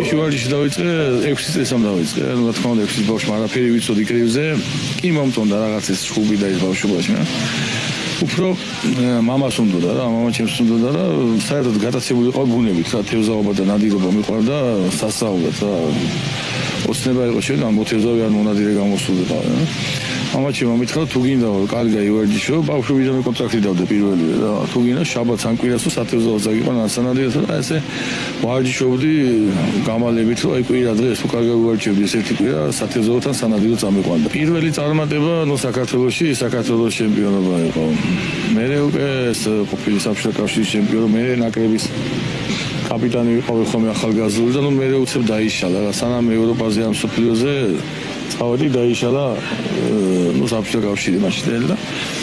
შუარჯიში დავიწყე 6 წელს დავიწყე. რა თქმა უნდა 6 ბავშვი არაფერი ვიცოდი კრივზე. კი მომწონდა რაღაც ეს ჩხუბი და ეს ბავშვობაში. უფრო მამას უნდოდა რა, მამა ჩემს უნდოდა და საერთოდ გატაცებული იყო ბუნებით რა, თევზაობა და ნადირობა მიყვარდა სასწაულად რა. ოცნება იყო შენ ამ თევზავი არ მონადირე გამოსულიყავ რა. მამა ჩემო მითხრა თუ გინდა კარგი ივერჯიშო, ბავშვობიდანვე კონტრაქტი დავდე პირველივე რა. თუ გინდა შაბათს ან კვირას სათევზაო წაგიყვან ასანადირად და ესე ვარჯიშობდი გამალებით რომ აი კვირა დღეს თუ კარგი ვარჯიშობდი ეს ერთი კვირა სათევზაოთან სანადირო წამიყვანდა. პირველი წარმატება ნუ საქართველოში ჩემპიონობა იყო. მე უკვე ყოფილი საბჭოთა კავშირის ჩემპიონი, მე ნაკრების კაპიტანი ვიყავი ხოლმე ახალგაზრდული და ნუ მე უცებ დაიშალა რა. სანამ ევროპაზე ამ სოფლიოზე წავედი დაიშალა ნუ საბჭოთა კავშირი მაშინ და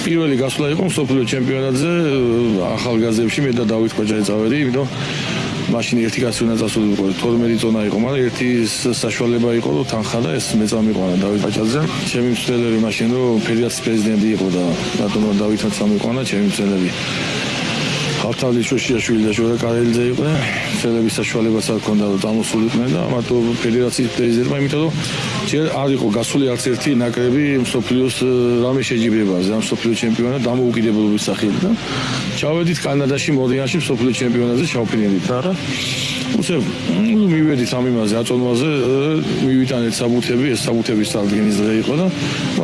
პირველი გასვლა იყო სოფლიო ჩემპიონატზე ახალგაზრდებში მე და დავით კვაჭარი წავედი, იმიტომ მაშინ ერთი კაცი უნდა წასულიყო 12 წონა იყო, მაგრამ ერთი საშუალება იყო რომ თანხა და ეს მე წამიყვანა დავით კვაჭაძე. ჩემი მცდელები მაშინ რომ ფედერაციის პრეზიდენტი იყო და რატომ დავითაც წამიყვანა ჩემი მცდელები ავთალი შოშიაშვილი და შორა კარელიძე იყვნენ. მცდელების საშუალებაც არ ჰქონდა რომ წამოსულიყვნენ და მარტო ფედერაციის პრეზიდენტმა, იმიტომ რომ ჯერ არ იყო გასული არც ერთი ნაკრები მსოფლიოს რამე შეჯიბრებაზე, ამ მსოფლიო ჩემპიონატ დამოუკიდებლობის სახით და ჩავედით კანადაში მოდიანში მსოფლიო ჩემპიონატზე ჩავფრინდით რა. უცებ მივედით ამ იმაზე აწონვაზე, მივიტანეთ საბუთები, ეს საბუთების წარდგენის დღე იყო და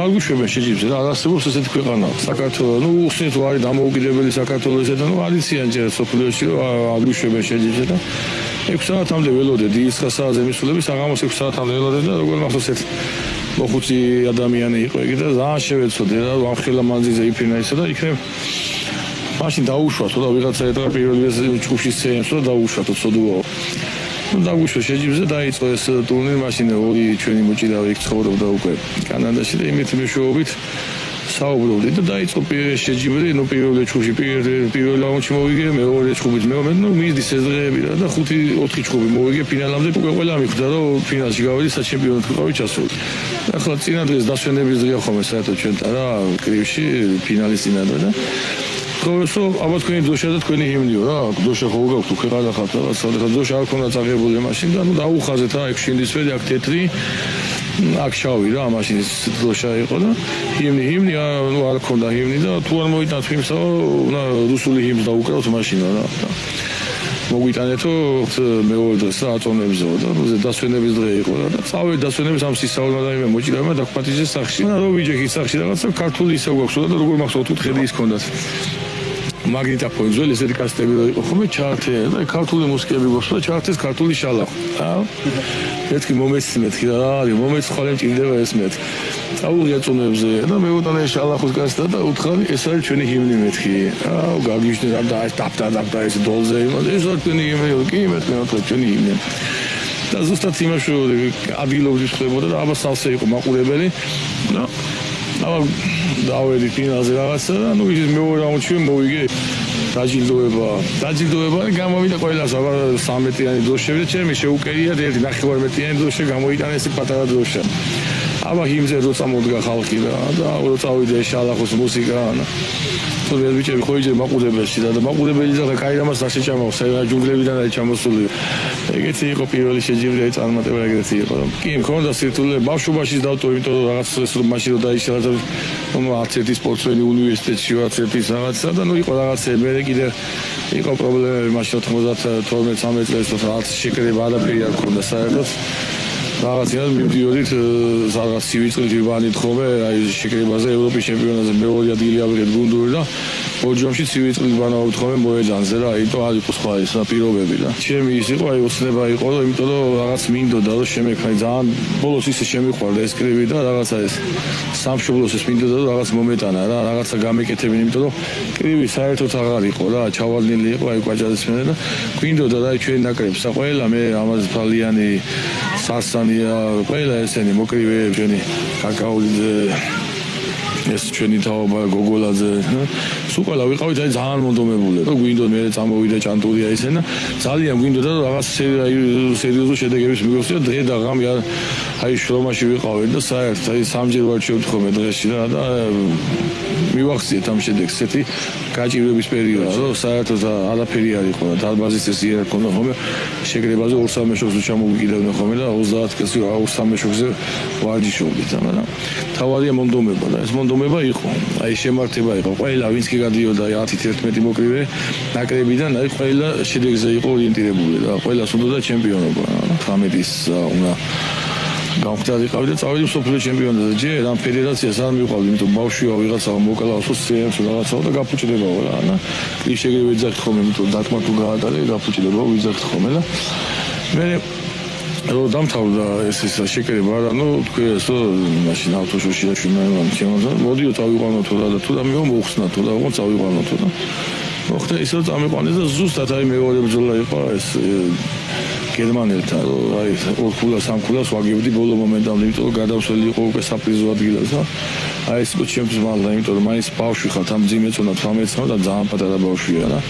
არ გვიშვებენ შეჯიბრზე რა, არ არსებობს ესეთი ქვეყანა საქართველო. ნუ უხსნით რომ არის დამოუკიდებელი საქართველოსა და ნუ არიციან ჯერ სოფლიოში რომ არ გვიშვებენ შეჯიბრზე და 6 საათამდე ველოდე დილის საათზე მისულები საღამოს 6 საათამდე ველოდე და როგორ მახსოვს ერთ მოხუცი ადამიანი იყო იგი და ძალიან შევეცოდე რა, ამხელა მანძილზე იფრინა ისა და იქნებ მაშინ დაუშვათო და ვიღაცა ეტყვა პირველ ჯგუფში სცენებს და დაუშვათო ცოდუაო. ნუ დაუშვე შეჯიბრზე დაიწყო ეს ტურნირი, მაშინ ორი ჩვენი მოჭირავი იქ ცხოვრობდა უკვე კანადაში და იმით მეშვეობით საუბრობდი და დაიწყო პირველი შეჯიბრი, ნუ პირველ ჯგუფში პირველ რაუნდში მოვიგე, მეორე ჯგუფით მეორე, ნუ მიზდის ეს დღეები რა და 5-4 ჯგუფი მოვიგე ფინალამდე, უკვე ყველა მიხვდა რომ ფინალში გავიდი საჩემპიონო ტურნირში ჩასული. ახლა წინა დღეს დასვენების დღეა ხოლმე საერთოდ ჩვენთან რა, კრივში ფინალის წინადღე და თორესო აბა თქვენი დოშა და თქვენი ჰიმნიო რა, დოშა ხო გაქვთ უკვე ყადა ხართ რა, სადღაც დოშა არ ქონდა წაღებული მაშინ და ნუ დაუხაზეთ რა, ეგ შინდისფერი, აქ თეთრი აქ შავი რა, მაშინ ეს დოშა იყო და ჰიმნი ნუ არ ქონდა ჰიმნი და თუ არ მოიტანთ ჰიმნსა, უნდა რუსული ჰიმნს დაუკრავთ მაშინ რა. მოგვიტანეთო მეორე დღეს რა აწონებზეო და დასვენების დღე იყო რა და წავედი დასვენების ამ სისწავლემა და იმე მოჭიდავმა დაგპატიჟეს სახში. რა ვიჯექი სახში რაღაცა ქართული ისე გვაქვს და როგორ მახსოვთ უთხედი ის ქონდათ. მაგნიტოფონი ძველი ესეთი კასეტები იყო ხოლმე ჩარტე და ქართული მუსიკები გვაქვს და ჩარტეს ქართული შალახი. მეთქი მომეცნეთ რა არის, მომეცხვარე მჭირდება ეს მეთქი. წავუღია წონებზე და მე უტანე შალახოს კასეტა და უთხრა ეს არის ჩვენი ჰიმნი მეთქი. გაგიჟდე და ეს დაფტა ეს დოლზე იმას ეს არის ჩვენი ჰიმნი, კი მეთქი რა ჩვენი ჰიმნი. და ზუსტად იმაში ადგილობრივ ხდებოდა და აბა სალსე იყო მაყურებელი და დავედი ფინალზე რაღაცა და ნუ ის მეორე რაუნდში მოვიგე დაჯილდოება გამოვიდა ყველას აბა 13-იანი დროშები და ჩემი შეუკერია ერთი 9-12-იანი დროშა გამოიტანა ეს პატარა დროშა. აბა ჰიმზე როცა მოდგა ხალხი და წავიდა შალახოს მუსიკა თუ ეს ბიჭები ხო იჯე მაყურებელში და მაყურებელი და კაი რამას არ შეჭამავს ჯუნგლებიდან არის ჩამოსული. ეგეთი იყო პირველი შეჯიბრი წარმატება ეგეთი იყო. კი მქონდა სირთულე ბავშვობაში დავტოვე, იმიტომ რომ რაღაც ეს რომ მაშინ რომ დაიშალა და ნუ არც ერთი სპორტსმენი უნივერსიტეტში არც ერთი რაღაცა და ნუ იყო რაღაცები მე კიდე იყო პრობლემები მაშინ 92-13 წელს რაღაც შეკრება არაფერი არ ქონდა საერთოდ. რაღაცა მივდიოდით რაღაც სივიწყლით ვიბანით ხოლმე აი შეკრებაზე ევროპის ჩემპიონატზე მეორე ადგილი ავიღეთ გუნდური და ოჯომში სივიწყლით ბანავთ ხოლმე მოეძანზე რა, იმიტომ არ იყო სხვა ეს პირობები და ჩემი ის იყო აი ოცნება იყო და იმიტომ რომ რაღაც მინდოდა რომ შემექნა ძალიან ბოლოს ისე შემიყვარდა ეს კრივი და რაღაცა ეს სამშობლოს ეს მინდოდა რომ რაღაც მომეტანა რა, რაღაცა გამეკეთებინა, იმიტომ რომ კრივი საერთოდ აღარ იყო რა, ჩავალნილი იყო აი კვაჭაძის მერე და გვინდოდა და აი ჩვენ ნაკრებს და ყველა მე ამაზე ფალიანი სასანია ყველა ესენი მოკრივეები ჩვენი კაკაულიძე ეს ჩვენი თაობა გოგოლაძე სულ ყველა ვიყავით აი ძალიან მონდომებული და გვინდოდა მე წამოვიდა ჭანტურია ესენა ძალიან გვინდოდა რაღაც სერიოზული შედეგების მიგოს და დღე და ღამე აი შრომაში ვიყავით და საერთოდ აი სამჯერ ვარჩევთ ხოლმე დღეში რა და მივახციეთ ამ შედეგს ესეთი გაჭირვების პერიოდი, რომ საერთოდ არაფერი არ იყო და დარბაზის ეს იერი ქონდა ხოლმე შეკრებაზე 2-3 მეშვეზე ჩამოვიკიდებდნენ ხოლმე და 30 კაცი 2-3 მეშვეზე ვარჯიშობდით, მაგრამ თავარია მონდომება და ეს მონდომება იყო. აი შემართება იყო. ყველა ვინც კი გადიოდა 10-11 მოკრივე ნაკრებიდან, აი ყველა შედეგზე იყო ორიენტირებული და ყველას უნდა ჩემპიონობა. 18-ის უნდა გამხდარიყავი და წავედი მსოფლიო ჩემპიონატზე. ჯერ ამ ფედერაციას არ მივყავდი, იმიტომ ბავშვია ვიღაცა მოკალავს სცენებს რაღაცა და გაფუჭდებაო რა. და ის შეგრები ვიძახით ხოლმე, იმიტომ დათმა თუ გაატარე, გაფუჭდებაო, ვიძახით ხოლმე და მე რომ დამთავრდა ეს შეკრება, ანუ თქვი ესო მაშინ ავტოშოში შემოძა, მოდიო წავიყვანოთ რა და თუ და მე მოხსნათ რა და წავიყვანოთ და მოხდა ისო წამიყვანეს და ზუსტად აი მეორე ბრძოლა იყო ეს გერმანელთან, აი 2-3 ქულას ვაგებდი ბოლო მომენტამდე, იმიტომ რომ გადავსველი იყო უკვე საპრიზო ადგილას და აი ეს ჩემს მალდა, იმიტომ რომ მაინც ბავშვი ხარ, ამ ძიმეწონა 18 და ძალიან პატარა ბავშვია და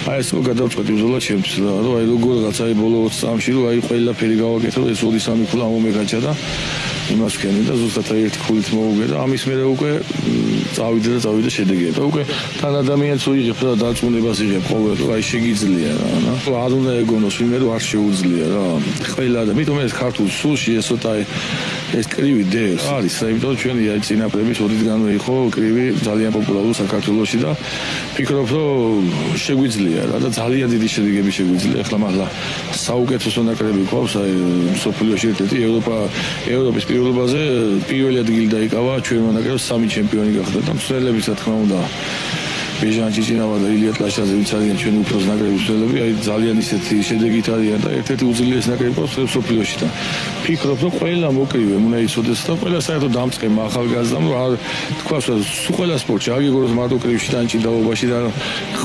აი ეს გადავწყვეტი ბრძოლა ჩემს და რომ აი როგორღაც აი ბოლო 20 წამში რომ აი ყველაფერი გავაკეთე, ეს 2-3 ქულა მომეგაჩა და იმას ვქენი და ზუსტად აი ერთი ქულით მოუგე და ამის მერე უკვე წავიდა შედეგი და უკვე თან ადამიანს უიღებ და დარწმუნებას იღებ ყოველ რომ აი შეგიძლია რა არ უნდა ეგონოს ვინმე რომ არ შეუძლია რა ყველა და მithom ეს ქართულ სულში ეს ცოტა ეს კრივი დევს არის რა იმიტომ რომ ჩვენი აი წინაპრების ოდითგანვე იყო კრივი ძალიან პოპულარული საქართველოში და ფიქრობ რომ შეგვიძლია რა და ძალიან დიდი შედეგები შეგვიძლია ახლა მართლა საუკეთესო ნაკრები ყავს აი მსოფლიოში ერთ-ერთი ევროპის პირველობაზე პირველი ადგილი დაიკავა ჩვენმა ნაკრებს 3 ჩემპიონი გახდა და მსვლელების რა თქმა უნდა ბეჟან ჭიჭინავა და ილია ტლაშაძე ვინც არიან ჩვენი უფროს ნაკრების მსვლელები აი ძალიან ისეთი შედეგით არიან და ერთ-ერთი უძლიერეს ნაკრები ყავს მსოფლიოში და ფიქრობ რომ ყველა მოკრივე უნდა იცოდეს და ყველა საერთოდ დამწყება ახალგაზრდამ რომ არ თქვას რომ ყველა სპორტში აგიგოროს მარტო კრივში და ანჭიდაობაში და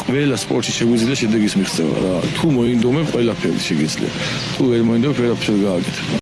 ყველა სპორტში შეგვიძლია შედეგის მიღწევა რა თუ მოინდომებ ყველაფერი შეგიძლია თუ ვერ მოინდომებ ყველაფერი გააკეთებ